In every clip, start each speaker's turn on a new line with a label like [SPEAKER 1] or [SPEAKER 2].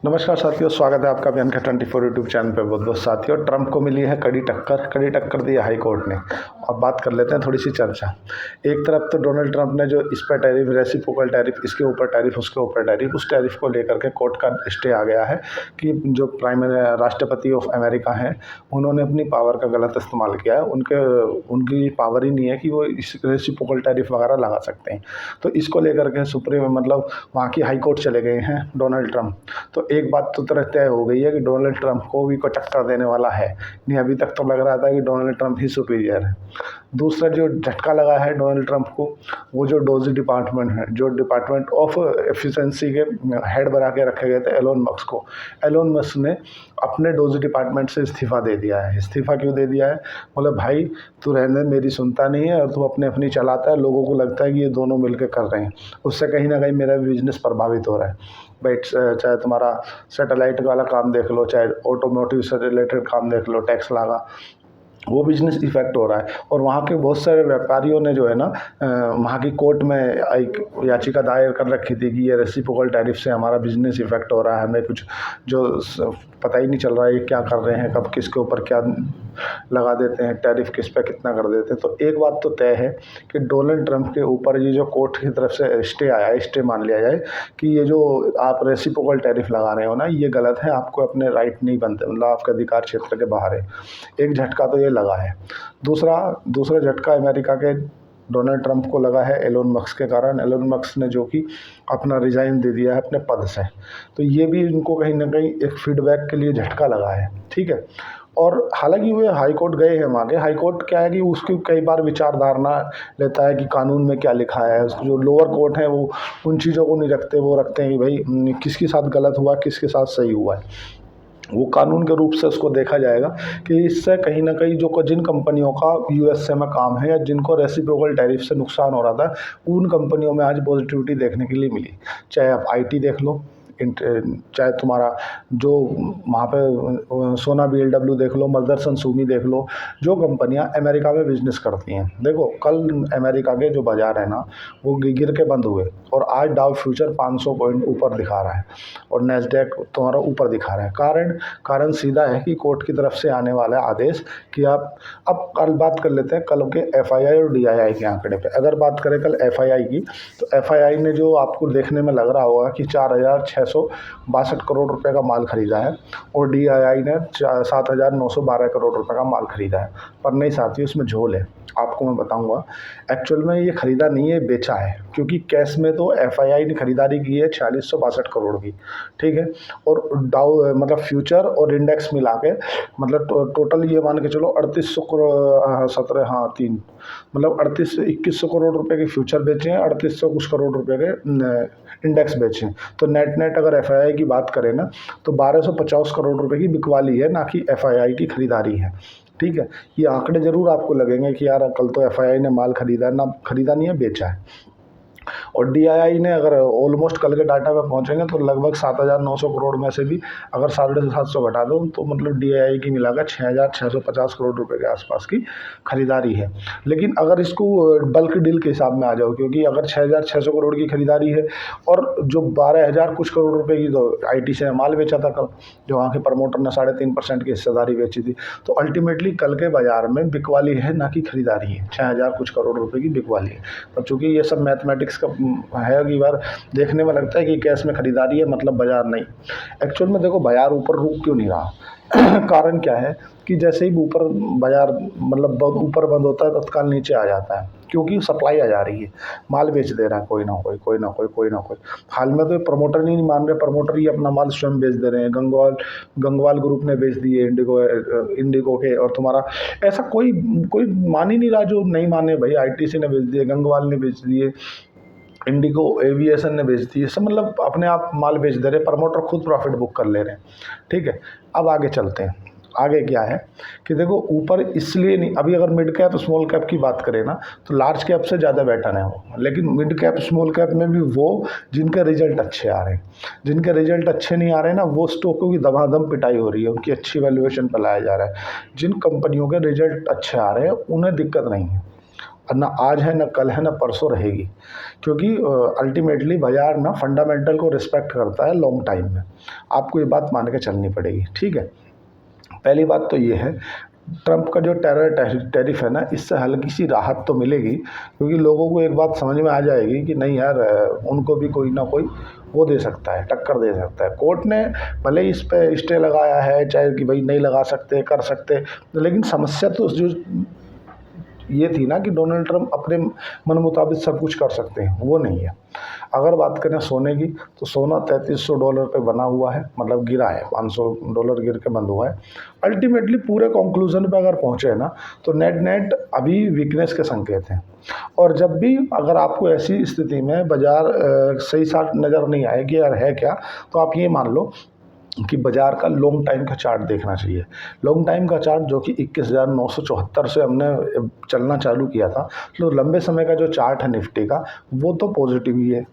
[SPEAKER 1] नमस्कार साथियों, स्वागत है आपका अभियान का 24 यूट्यूब चैनल पे। बहुत बहुत साथियों, ट्रंप को मिली है कड़ी टक्कर दी है हाई कोर्ट ने। अब बात कर लेते हैं थोड़ी सी चर्चा। एक तरफ तो डोनाल्ड ट्रंप ने जो इस पर टैरिफ, रेसिप्रोकल टैरिफ, इसके ऊपर टैरिफ, उसके ऊपर टैरिफ, उस टैरिफ को लेकर के कोर्ट का स्टे आ गया है कि जो राष्ट्रपति ऑफ अमेरिका हैं, उन्होंने अपनी पावर का गलत इस्तेमाल किया है। उनकी पावर ही नहीं है कि वो इस रेसिप्रोकल टैरिफ वगैरह लगा सकते हैं। तो इसको लेकर के सुप्रीम वहाँ की हाई कोर्ट चले गए हैं डोनाल्ड ट्रंप। तो एक बात तो तरह तय हो गई है कि डोनाल्ड ट्रंप को भी कोई टक्कर देने वाला है नहीं। अभी तक तो लग रहा था कि डोनाल्ड ट्रंप ही सुपीरियर है। दूसरा जो झटका लगा है डोनाल्ड ट्रंप को, वो जो डोजी डिपार्टमेंट है, जो डिपार्टमेंट ऑफ एफिशिएंसी के हेड बना के रखे गए थे एलोन मस्क को, एलोन मस्क ने अपने डोजी डिपार्टमेंट से इस्तीफ़ा दे दिया है। इस्तीफ़ा क्यों दे दिया है? बोले भाई तू रहने, मेरी सुनता नहीं है और तू अपनी चलाता है। लोगों को लगता है कि ये दोनों मिलकर कर रहे हैं, उससे कहीं ना कहीं मेरा बिजनेस प्रभावित हो रहा है। भाई चाहे तुम्हारा सैटेलाइट वाला काम देख लो, चाहे ऑटोमोटिव से रिलेटेड काम देख लो, टैक्स लगा, वो बिजनेस इफेक्ट हो रहा है। और वहाँ के बहुत सारे व्यापारियों ने जो है ना, वहाँ की कोर्ट में एक याचिका दायर कर रखी थी कि ये रेसिप्रोकल टैरिफ से हमारा बिजनेस इफेक्ट हो रहा है, हमें कुछ जो पता ही नहीं चल रहा है ये क्या कर रहे हैं, कब किसके ऊपर क्या लगा देते हैं, टैरिफ किस पे कितना कर देते हैं। तो एक बात तो तय है कि डोनाल्ड ट्रंप के ऊपर ये जो कोर्ट की तरफ से स्टे आया है, स्टे मान लिया जाए कि ये जो आप रेसिप्रोकल टैरिफ लगा रहे हो ना, ये गलत है, आपको अपने राइट नहीं बनते, मतलब आपके अधिकार क्षेत्र के बाहर है। एक झटका तो ये लगा है। दूसरा झटका अमेरिका के डोनाल्ड ट्रंप को लगा है एलोन मस्क के कारण। एलोन मस्क ने जो कि अपना रिज़ाइन दे दिया है अपने पद से, तो ये भी इनको कहीं ना कहीं एक फीडबैक के लिए झटका लगा है। ठीक है। और हालांकि वे हाई कोर्ट गए हैं, वहाँ के हाई कोर्ट क्या है कि उसकी कई बार विचारधारणा लेता है कि कानून में क्या लिखा है। उसको जो लोअर कोर्ट है वो उन चीज़ों को नहीं रखते, वो रखते हैं कि भाई किसके साथ गलत हुआ, किसके साथ सही हुआ है। वो कानून के रूप से उसको देखा जाएगा कि इससे कहीं ना कहीं जो जिन कंपनियों का यूएसए में काम है या जिनको रेसिप्रोकल टैरिफ से नुकसान हो रहा था, उन कंपनियों में आज पॉजिटिविटी देखने के लिए मिली। चाहे आप आईटी देख लो, चाहे तुम्हारा जो वहाँ पे सोना बीएलडब्ल्यू देख लो, मदरसन सूमी देख लो, जो कंपनियां अमेरिका में बिजनेस करती हैं। देखो कल अमेरिका के जो बाज़ार है ना, वो गिर के बंद हुए और आज डाउ फ्यूचर 500 पॉइंट ऊपर दिखा रहा है और नेस्डैक तुम्हारा ऊपर दिखा रहा है। कारण सीधा है कि कोर्ट की तरफ से आने वाला है आदेश कि आप, अब कल बात कर लेते हैं कल के एफआईआई और डीआईआई के आंकड़े पे। अगर बात करें कल एफआईआई की, तो एफआईआई ने जो आपको देखने में लग रहा होगा कि 4,662 करोड़ रुपए का माल खरीदा है और डीआईआई ने 7,912 करोड़ रुपए का माल खरीदा है। पर नहीं साथियों, उसमें झोल है। आपको मैं बताऊंगा, एक्चुअल में ये खरीदा नहीं है, बेचा है। क्योंकि कैश में तो एफआईआई ने खरीदारी की है 4662 करोड़ की। ठीक है। और डाउ मतलब फ्यूचर और इंडेक्स मिला के, मतलब टोटल ये मान के चलो 3800 करोड़, 17, हाँ 3, मतलब 2100 करोड़ रुपए के फ्यूचर बेचे हैं, 3800 कुछ करोड़ रुपए के इंडेक्स बेचे हैं। तो नेट अगर एफआईआई की बात करें ना, तो 1250 करोड़ रुपए की बिकवाली है, ना कि एफआईआई की खरीदारी है। ठीक है। ये आंकड़े जरूर आपको लगेंगे कि यार कल तो एफआईआई ने माल खरीदा है, ना खरीदा नहीं है, बेचा है। और डीआईआई ने अगर ऑलमोस्ट कल के डाटा पे पहुंचेंगे तो लगभग 7,900 करोड़ में से भी अगर 750 घटा दो तो मतलब डीआईआई की मिलाकर 6,650 करोड़ रुपए के आसपास की खरीदारी है। लेकिन अगर इसको बल्क डील के हिसाब में आ जाओ, क्योंकि अगर 6,600 करोड़ की खरीदारी है और जो 12,000 कुछ करोड़ रुपए की तो आईटी से माल बेचा था कल, जो वहाँ के प्रमोटर ने 3.5% की हिस्सेदारी बेची थी, तो अल्टीमेटली कल के बाजार में बिकवाली है, ना कि खरीदारी है। 6,000 कुछ करोड़ रुपए की बिकवाली है। पर चूंकि ये सब मैथमेटिक्स का है कि बार देखने में लगता है कि कैश में खरीदारी है, मतलब बाजार नहीं। एक्चुअल में देखो बाजार ऊपर रुक क्यों नहीं रहा कारण क्या है कि जैसे ही ऊपर बाजार मतलब ऊपर बंद होता है तत्काल नीचे आ जाता है, क्योंकि सप्लाई आ जा रही है, माल बेच दे रहा है कोई ना कोई। हाल में तो प्रमोटर नहीं मान रहे, प्रमोटर ही अपना माल स्वयं बेच दे रहे हैं। गंगवाल ग्रुप ने बेच दिए इंडिगो के, और तुम्हारा ऐसा कोई मान ही नहीं रहा जो नहीं माने। भाई आईटीसी ने बेच दिए, गंगवाल ने बेच दिए, इंडिगो एविएशन ने बेच दी, सब मतलब अपने आप माल बेच दे रहे, प्रमोटर खुद प्रॉफिट बुक कर ले रहे हैं। ठीक है। अब आगे चलते हैं। आगे क्या है कि देखो ऊपर इसलिए नहीं, अभी अगर मिड कैप स्मॉल कैप की बात करें ना, तो लार्ज कैप से ज़्यादा बेटर है वो। लेकिन मिड कैप स्मॉल कैप में भी वो जिनके रिजल्ट अच्छे आ रहे हैं, जिनके रिजल्ट अच्छे नहीं आ रहे हैं ना, वो स्टॉकों की दमादम पिटाई हो रही है, उनकी अच्छी वैल्यूएशन पर लाया जा रहा है। जिन कंपनियों के रिजल्ट अच्छे आ रहे हैं उन्हें दिक्कत नहीं है, ना आज है, ना कल है, ना परसों रहेगी, क्योंकि अल्टीमेटली बाज़ार ना फंडामेंटल को रिस्पेक्ट करता है लॉन्ग टाइम में। आपको ये बात मान के चलनी पड़ेगी, ठीक है। पहली बात तो ये है, ट्रंप का जो टैरिफ है ना, इससे हल्की सी राहत तो मिलेगी, क्योंकि लोगों को एक बात समझ में आ जाएगी कि नहीं यार, उनको भी कोई ना कोई वो दे सकता है, टक्कर दे सकता है। कोर्ट ने भले ही इस पे स्टे लगाया है, चाहे कि भाई नहीं लगा सकते, कर सकते, लेकिन समस्या तो जो ये थी ना कि डोनाल्ड ट्रंप अपने मन मुताबिक सब कुछ कर सकते हैं, वो नहीं है। अगर बात करें सोने की, तो सोना $3300 पे बना हुआ है, मतलब गिरा है, $500 गिर के बंद हुआ है। अल्टीमेटली पूरे कंक्लूजन पे अगर पहुँचे ना, तो नेट नेट अभी वीकनेस के संकेत हैं। और जब भी अगर आपको ऐसी स्थिति में बाज़ार सही साथ नज़र नहीं आए कि यार है क्या, तो आप ये मान लो कि बाज़ार का लॉन्ग टाइम का चार्ट देखना चाहिए। लॉन्ग टाइम का चार्ट जो कि 21,974 से हमने चलना चालू किया था, तो लंबे समय का जो चार्ट है निफ्टी का, वो तो पॉजिटिव ही है।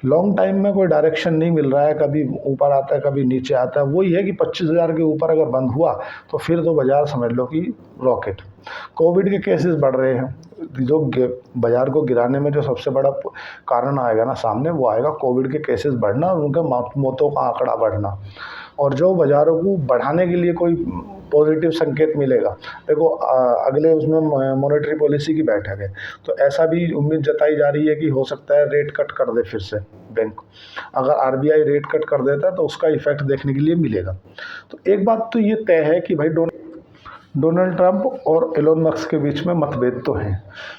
[SPEAKER 1] लॉन्ग टाइम में कोई डायरेक्शन नहीं मिल रहा है, कभी ऊपर आता है, कभी नीचे आता है। वही है कि 25,000 के ऊपर अगर बंद हुआ तो फिर तो बाज़ार समझ लो कि रॉकेट। कोविड के केसेस बढ़ रहे हैं, जो बाज़ार को गिराने में जो सबसे बड़ा कारण आएगा ना सामने, वो आएगा कोविड के केसेस बढ़ना और उनके मौतों का आंकड़ा बढ़ना। और जो बाज़ारों को बढ़ाने के लिए कोई पॉजिटिव संकेत मिलेगा, देखो अगले उसमें मॉनेटरी पॉलिसी की बैठक है, तो ऐसा भी उम्मीद जताई जा रही है कि हो सकता है रेट कट कर दे फिर से बैंक। अगर आरबीआई रेट कट कर देता है तो उसका इफेक्ट देखने के लिए मिलेगा। तो एक बात तो ये तय है कि भाई डोनाल्ड ट्रंप और एलोन मस्क के बीच में मतभेद तो हैं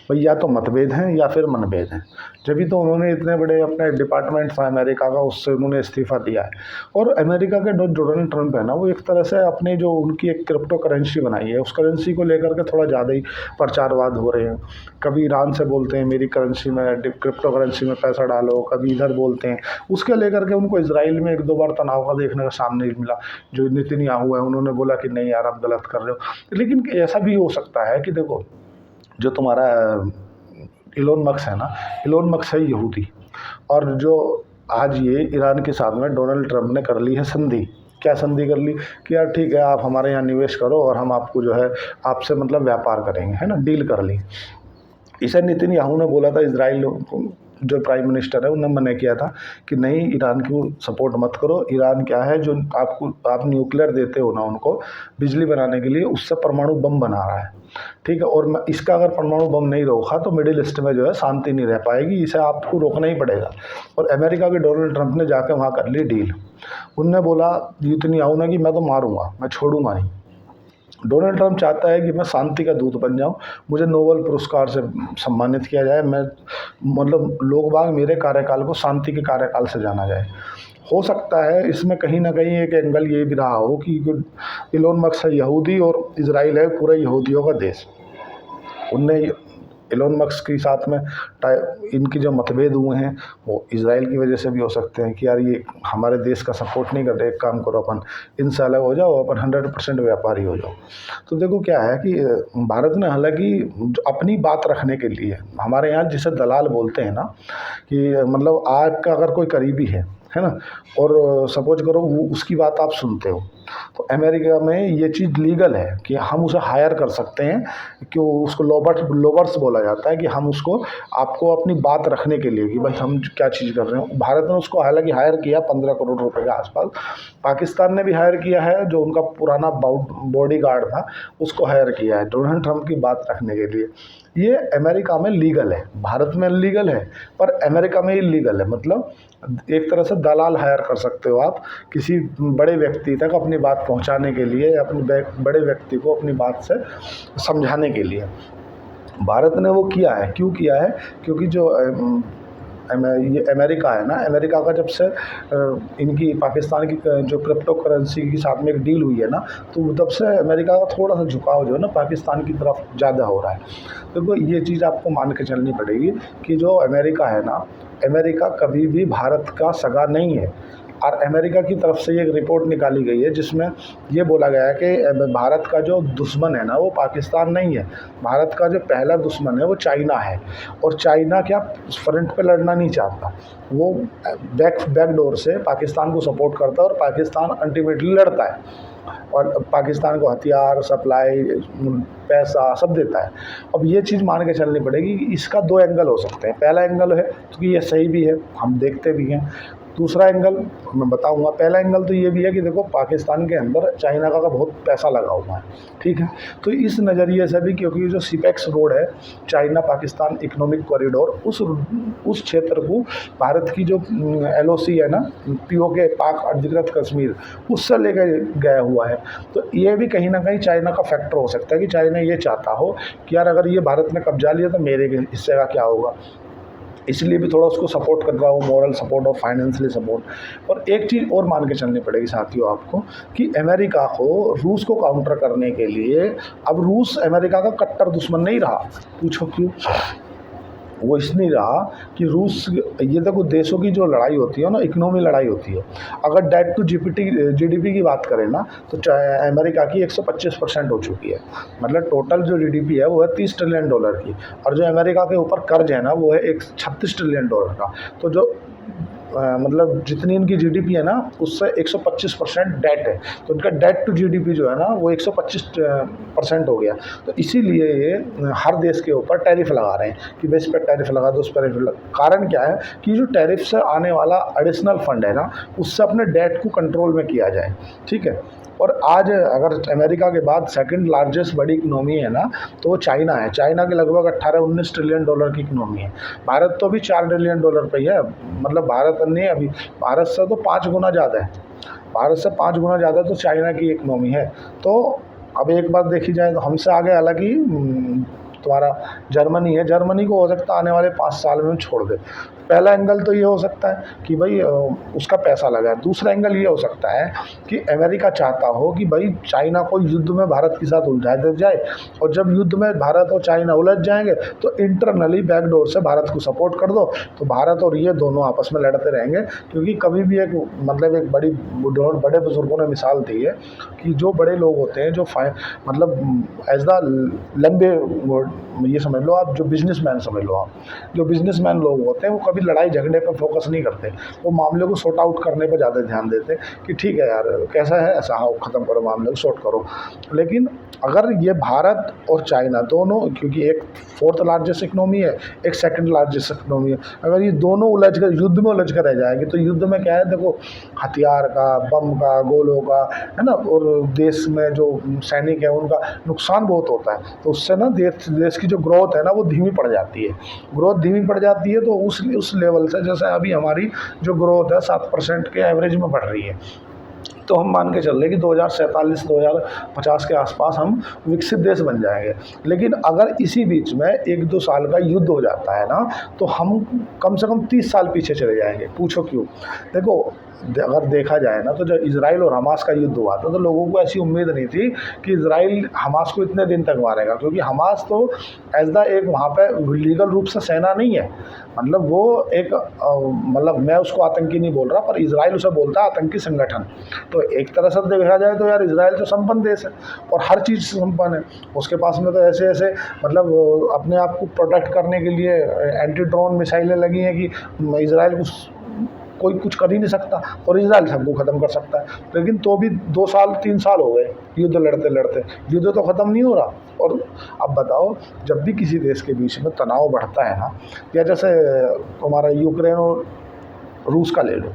[SPEAKER 1] भाई, या तो मतभेद हैं या फिर मनभेद हैं। जब तो उन्होंने इतने बड़े अपने डिपार्टमेंट था अमेरिका का, उससे उन्होंने इस्तीफ़ा दिया है। और अमेरिका के जो डोनाल्ड ट्रंप है ना, वो एक तरह से अपने जो उनकी एक क्रिप्टो करेंसी बनाई है, उस करेंसी को लेकर के थोड़ा ज़्यादा ही प्रचारवाद हो रहे हैं। कभी ईरान से बोलते हैं मेरी करेंसी में, क्रिप्टो करेंसी में पैसा डालो, कभी इधर बोलते हैं। उसके लेकर के उनको इसराइल में 1-2 बार तनाव का देखने का सामने मिला। जो नेतन्याहू है, उन्होंने बोला कि नहीं यार, आप गलत कर रहे हो। लेकिन ऐसा भी हो सकता है कि देखो, जो तुम्हारा इलोन मस्क है ना, इलोन मस्क है यहूदी, और जो आज ये ईरान के साथ में डोनाल्ड ट्रंप ने कर ली है संधि। क्या संधि कर ली कि यार ठीक है, आप हमारे यहाँ निवेश करो और हम आपको जो है आपसे मतलब व्यापार करेंगे, है ना, डील कर ली। इसे नेतन्याहू ने बोला था, इजराइल जो प्राइम मिनिस्टर है उन्होंने मना किया था कि नहीं, ईरान को सपोर्ट मत करो। ईरान क्या है, जो आप न्यूक्लियर देते हो ना उनको बिजली बनाने के लिए, उससे परमाणु बम बना रहा है, ठीक है। और इसका अगर परमाणु बम नहीं रोका तो मिडिल ईस्ट में जो है शांति नहीं रह पाएगी, इसे आपको रोकना ही पड़ेगा। और अमेरिका के डोनाल्ड ट्रंप ने जाकर वहाँ कर ली डील। उनने बोला नेतन्याहू ने कि मैं तो मारूंगा, मैं छोड़ूंगा नहीं। डोनाल्ड ट्रंप चाहता है कि मैं शांति का दूत बन जाऊं, मुझे नोबेल पुरस्कार से सम्मानित किया जाए, मैं मतलब लोग बाग मेरे कार्यकाल को शांति के कार्यकाल से जाना जाए। हो सकता है इसमें कहीं ना कहीं एक एंगल ये भी रहा हो कि इलोन मस्क है यहूदी और इजराइल है पूरे यहूदियों का देश। उनने एलोन मस्क के साथ में इनकी जो मतभेद हुए हैं वो इजराइल की वजह से भी हो सकते हैं कि यार ये हमारे देश का सपोर्ट नहीं कर रहे, एक काम करो अपन इनसे अलग हो जाओ, अपन 100% व्यापारी हो जाओ। तो देखो क्या है कि भारत ने हालांकि अपनी बात रखने के लिए, हमारे यहाँ जिसे दलाल बोलते हैं ना, कि मतलब आपका अगर कोई करीबी है ना, और सपोज करो वो उसकी बात आप सुनते हो, तो अमेरिका में ये चीज़ लीगल है कि हम उसे हायर कर सकते हैं, कि उसको लोबर्स बोला जाता है, कि हम उसको आपको अपनी बात रखने के लिए कि भाई हम क्या चीज़ कर रहे हैं। भारत ने उसको हालांकि हायर किया 15 करोड़ रुपए के आसपास। पाकिस्तान ने भी हायर किया है, जो उनका पुराना बॉडी गार्ड था उसको हायर किया है डोनाल्ड ट्रंप की बात रखने के लिए। ये अमेरिका में लीगल है, भारत में लीगल है, पर अमेरिका में इलीगल है। मतलब एक तरह से दलाल हायर कर सकते हो आप किसी बड़े व्यक्ति तक अपनी बात पहुंचाने के लिए, अपने बड़े व्यक्ति को अपनी बात से समझाने के लिए। भारत ने वो किया है, क्यों किया है, क्योंकि जो ये अमेरिका है ना, अमेरिका का जब से इनकी पाकिस्तान की जो क्रिप्टो करेंसी के साथ में एक डील हुई है ना, तो तब से अमेरिका का थोड़ा सा झुकाव जो है ना पाकिस्तान की तरफ ज़्यादा हो रहा है। तो ये चीज़ आपको मान के चलनी पड़ेगी कि जो अमेरिका है ना, अमेरिका कभी भी भारत का सगा नहीं है। और अमेरिका की तरफ से एक रिपोर्ट निकाली गई है जिसमें ये बोला गया है कि भारत का जो दुश्मन है ना वो पाकिस्तान नहीं है, भारत का जो पहला दुश्मन है वो चाइना है। और चाइना क्या फ्रंट पे लड़ना नहीं चाहता, वो बैक डोर से पाकिस्तान को सपोर्ट करता है और पाकिस्तान अल्टीमेटली लड़ता है। और पाकिस्तान को हथियार सप्लाई, पैसा सब देता है। अब ये चीज़ मान के चलनी पड़ेगी कि इसका दो एंगल हो सकते हैं। पहला एंगल है क्योंकि ये सही भी है, हम देखते भी हैं। दूसरा एंगल मैं बताऊंगा। पहला एंगल तो ये भी है कि देखो पाकिस्तान के अंदर चाइना का बहुत पैसा लगा हुआ है, ठीक है। तो इस नज़रिए से भी, क्योंकि जो सिपेक्स रोड है, चाइना पाकिस्तान इकोनॉमिक कॉरिडोर, उस क्षेत्र को भारत की जो LOC है ना, POK पाक अधिकृत कश्मीर, उससे लेकर गया हुआ है। तो ये भी कहीं ना कहीं चाइना का फैक्टर हो सकता है कि चाइना ये चाहता हो कि यार अगर ये भारत ने कब्जा लिया तो मेरे हिस्से का क्या होगा, इसलिए भी थोड़ा उसको सपोर्ट कर रहा हूँ, मॉरल सपोर्ट और फाइनेंशियली सपोर्ट। और एक चीज़ और मान के चलनी पड़ेगी साथियों आपको कि अमेरिका को रूस को काउंटर करने के लिए, अब रूस अमेरिका का कट्टर दुश्मन नहीं रहा। पूछो क्यों? वो इसलिए रहा कि रूस, ये देखो देशों की जो लड़ाई होती है ना, इकोनॉमी लड़ाई होती है। अगर डेट टू GDP की बात करें ना, तो अमेरिका की 125% हो चुकी है। मतलब टोटल जो GDP है वो है $30 ट्रिलियन की, और जो अमेरिका के ऊपर कर्ज है ना वो है $36 ट्रिलियन का। तो जो मतलब जितनी इनकी GDP है ना, उससे 125% डेट है। तो इनका डेट टू GDP जो है ना वो 125% हो गया। तो इसीलिए ये हर देश के ऊपर टैरिफ लगा रहे हैं कि बेस पर टैरिफ लगा दो, उस पर टैरिफ लगा। कारण क्या है कि जो टैरिफ से आने वाला एडिशनल फंड है ना, उससे अपने डेट को कंट्रोल में किया जाए, ठीक है। और आज अगर अमेरिका के बाद सेकंड लार्जेस्ट बड़ी इकोनॉमी है ना, तो वो चाइना है। चाइना के लगभग 18-19 ट्रिलियन डॉलर की इकोनॉमी है। भारत तो अभी $4 ट्रिलियन पे ही है। मतलब भारत नहीं, अभी भारत से तो 5 गुना ज़्यादा है। भारत से 5 गुना ज़्यादा तो चाइना की इकोनॉमी है। तो अब एक बात देखी जाए तो हमसे आगे हालांकि तुम्हारा जर्मनी है। जर्मनी को हो सकता है आने वाले 5 साल में छोड़ दे। पहला एंगल तो ये हो सकता है कि भाई उसका पैसा लगा है। दूसरा एंगल ये हो सकता है कि अमेरिका चाहता हो कि भाई चाइना को युद्ध में भारत के साथ उलझा दिया जाए, और जब युद्ध में भारत और चाइना उलझ जाएंगे तो इंटरनली बैकडोर से भारत को सपोर्ट कर दो, तो भारत और ये दोनों आपस में लड़ते रहेंगे। क्योंकि कभी भी एक मतलब एक बड़े बुजुर्गों ने मिसाल दी है कि जो बड़े लोग होते हैं, जो मतलब एज द लंबे, ये समझ लो आप, जो बिजनेसमैन समझ लो आप, जो बिजनेसमैन लोग होते हैं वो कभी लड़ाई झगड़े पर फोकस नहीं करते। वो मामले को सॉर्ट आउट करने पर ज़्यादा ध्यान देते कि ठीक है यार कैसा है ऐसा, हाँ ख़त्म करो मामले को, सॉर्ट करो। लेकिन अगर ये भारत और चाइना दोनों, क्योंकि एक 4th लार्जेस्ट इकनॉमी है, एक 2nd लार्जेस्ट इकनॉमी है, अगर ये दोनों उलझ कर युद्ध में उलझ कर रह जाएगी तो युद्ध में क्या है, देखो हथियार का, बम का, गोलों का, है ना, और देश में जो सैनिक है उनका नुकसान बहुत होता है। तो उससे ना देश की जो ग्रोथ है ना वो धीमी पड़ जाती है। ग्रोथ धीमी पड़ जाती है तो उस लेवल से, जैसे अभी हमारी जो ग्रोथ है 7% के एवरेज में बढ़ रही है, तो हम मान के चल रहे कि 2047-2050 के आसपास हम विकसित देश बन जाएंगे। लेकिन अगर इसी बीच में 1-2 साल का युद्ध हो जाता है ना, तो हम कम से कम 30 साल पीछे चले जाएंगे। पूछो क्यों? देखो अगर देखा जाए ना, तो जब इजराइल और हमास का युद्ध हुआ था तो लोगों को ऐसी उम्मीद नहीं थी कि इजराइल हमास को इतने दिन तक मारेगा, क्योंकि हमास तो एज द एक वहाँ पे लीगल रूप से सेना नहीं है। मतलब वो एक मतलब मैं उसको आतंकी नहीं बोल रहा, पर इजराइल उसे बोलता है आतंकी संगठन। तो एक तरह से देखा जाए तो यार इजराइल तो संपन्न देश है और हर चीज़ से संपन्न है। उसके पास में तो ऐसे ऐसे मतलब अपने आप को प्रोटेक्ट करने के लिए एंटी ड्रोन मिसाइलें लगी हैं कि इजराइल को कोई कुछ कर ही नहीं सकता, और इजराइल सबको ख़त्म कर सकता है। लेकिन तो भी 2 साल 3 साल हो गए युद्ध लड़ते लड़ते, युद्ध तो ख़त्म नहीं हो रहा। और अब बताओ, जब भी किसी देश के बीच में तनाव बढ़ता है ना, या जैसे तुम्हारा यूक्रेन और रूस का ले लो,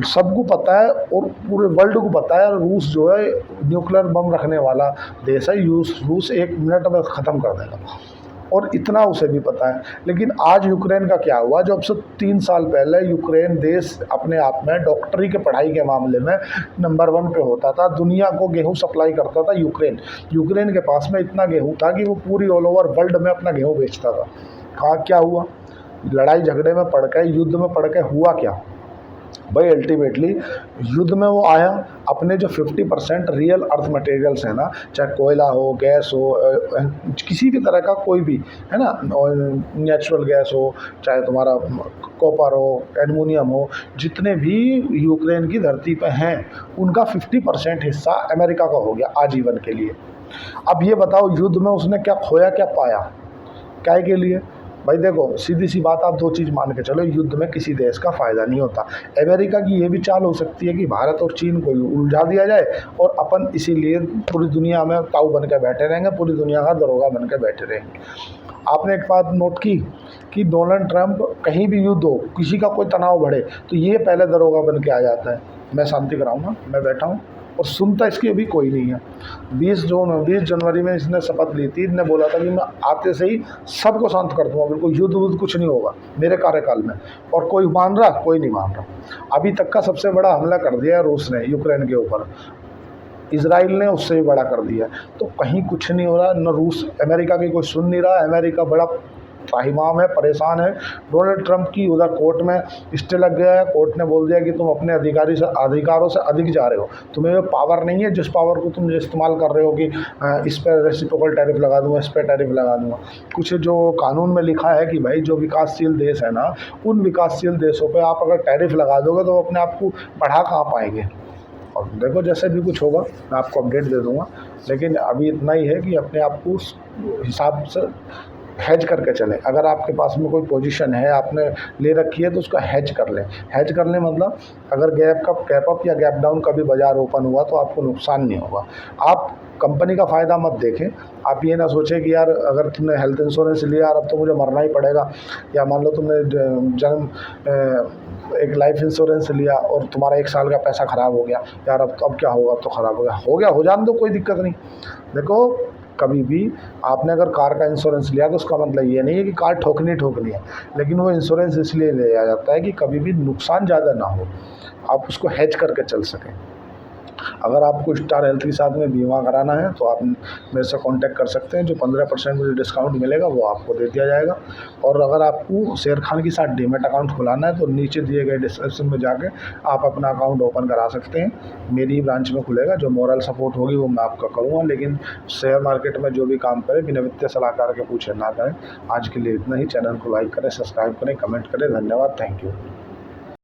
[SPEAKER 1] सबको पता है और पूरे वर्ल्ड को पता है रूस जो है न्यूक्लियर बम रखने वाला देश है। रूस 1 मिनट में ख़त्म कर देगा, और इतना उसे भी पता है। लेकिन आज यूक्रेन का क्या हुआ? जो अब से 3 साल पहले यूक्रेन देश अपने आप में डॉक्टरी के पढ़ाई के मामले में नंबर 1 पे होता था, दुनिया को गेहूं सप्लाई करता था यूक्रेन के पास में इतना गेहूं था कि वो पूरी ऑल ओवर वर्ल्ड में अपना गेहूं बेचता था। कहाँ क्या हुआ? लड़ाई झगड़े में पड़ के, युद्ध में पड़ के हुआ क्या भाई? अल्टीमेटली युद्ध में वो आया, अपने जो 50% रियल अर्थ मटेरियल्स है ना, चाहे कोयला हो, गैस हो, किसी भी तरह का कोई भी, है ना, नेचुरल गैस हो, चाहे तुम्हारा कॉपर हो, एल्युमिनियम हो, जितने भी यूक्रेन की धरती पे हैं उनका 50% हिस्सा अमेरिका का हो गया आजीवन के लिए। अब ये बताओ युद्ध में उसने क्या खोया क्या पाया? क्या के लिए? भाई देखो, सीधी सी बात, आप दो चीज़ मान के चलो, युद्ध में किसी देश का फ़ायदा नहीं होता। अमेरिका की ये भी चाल हो सकती है कि भारत और चीन को उलझा दिया जाए और अपन इसीलिए पूरी दुनिया में ताऊ बन के बैठे रहेंगे, पूरी दुनिया का दरोगा बन के बैठे रहेंगे। आपने एक बात नोट की कि डोनाल्ड ट्रंप कहीं भी युद्ध हो, किसी का कोई तनाव बढ़े, तो ये पहले दरोगा बन के आ जाता है, मैं शांति कराऊंगा, मैं बैठा हूँ, और सुनता इसकी अभी कोई नहीं है। 20 जनवरी में इसने शपथ ली थी, इसने बोला था कि मैं आते से ही सबको शांत कर दूंगा, बिल्कुल युद्ध वुद्ध कुछ नहीं होगा मेरे कार्यकाल में। और कोई मान रहा, कोई नहीं मान रहा। अभी तक का सबसे बड़ा हमला कर दिया है रूस ने यूक्रेन के ऊपर, इजराइल ने उससे भी बड़ा कर दिया। तो कहीं कुछ नहीं हो रहा, न रूस अमेरिका की कोई सुन नहीं रहा। अमेरिका बड़ा त्राहिमाम है, परेशान है। डोनाल्ड ट्रंप की उधर कोर्ट में स्टे लग गया है, कोर्ट ने बोल दिया कि तुम अपने अधिकारों से अधिक जा रहे हो, तुम्हें वो पावर नहीं है जिस पावर को तुम इस्तेमाल कर रहे हो कि इस पर रेसिप्रोकल टैरिफ लगा दूंगा, इस पर टैरिफ लगा दूंगा। कुछ जो कानून में लिखा है कि भाई जो विकासशील देश है ना, उन विकासशील देशों पर आप अगर टैरिफ लगा दोगे तो वो अपने आप को बढ़ा कहाँ पाएंगे। और देखो जैसे भी कुछ होगा मैं आपको अपडेट दे दूंगा, लेकिन अभी इतना ही है कि अपने आप को उस हिसाब से हैज करके चलें। अगर आपके पास में कोई पोजीशन है आपने ले रखी है तो उसका हैज कर लें। हैज कर लें मतलब अगर गैप अप या गैप डाउन कभी बाज़ार ओपन हुआ तो आपको नुकसान नहीं होगा। आप कंपनी का फ़ायदा मत देखें। आप ये ना सोचें कि यार अगर तुमने हेल्थ इंश्योरेंस लिया यार अब तो मुझे मरना ही पड़ेगा, या मान लो तुमने एक लाइफ इंश्योरेंस लिया और तुम्हारा 1 साल का पैसा ख़राब हो गया, यार अब क्या होगा, अब तो ख़राब हो जाने दो, कोई दिक्कत नहीं। देखो कभी भी आपने अगर कार का इंश्योरेंस लिया तो उसका मतलब ये नहीं है कि कार ठोकनी है, लेकिन वो इंश्योरेंस इसलिए लिया जाता है कि कभी भी नुकसान ज़्यादा ना हो, आप उसको हैज करके चल सकें। अगर आपको स्टार हेल्थ के साथ में बीमा कराना है तो आप मेरे से कांटेक्ट कर सकते हैं। जो 15% मुझे डिस्काउंट मिलेगा वो आपको दे दिया जाएगा। और अगर आपको शेर खान के साथ डीमैट अकाउंट खुलाना है तो नीचे दिए गए डिस्क्रिप्शन में जाके आप अपना अकाउंट ओपन करा सकते हैं। मेरी ब्रांच में खुलेगा, जो मॉरल सपोर्ट होगी वो मैं आपका करूँगा, लेकिन शेयर मार्केट में जो भी काम करें बिना वित्तीय सलाहकार के पूछे ना करें। आज के लिए इतना ही। चैनल को लाइक करें, सब्सक्राइब करें, कमेंट करें। धन्यवाद, थैंक यू।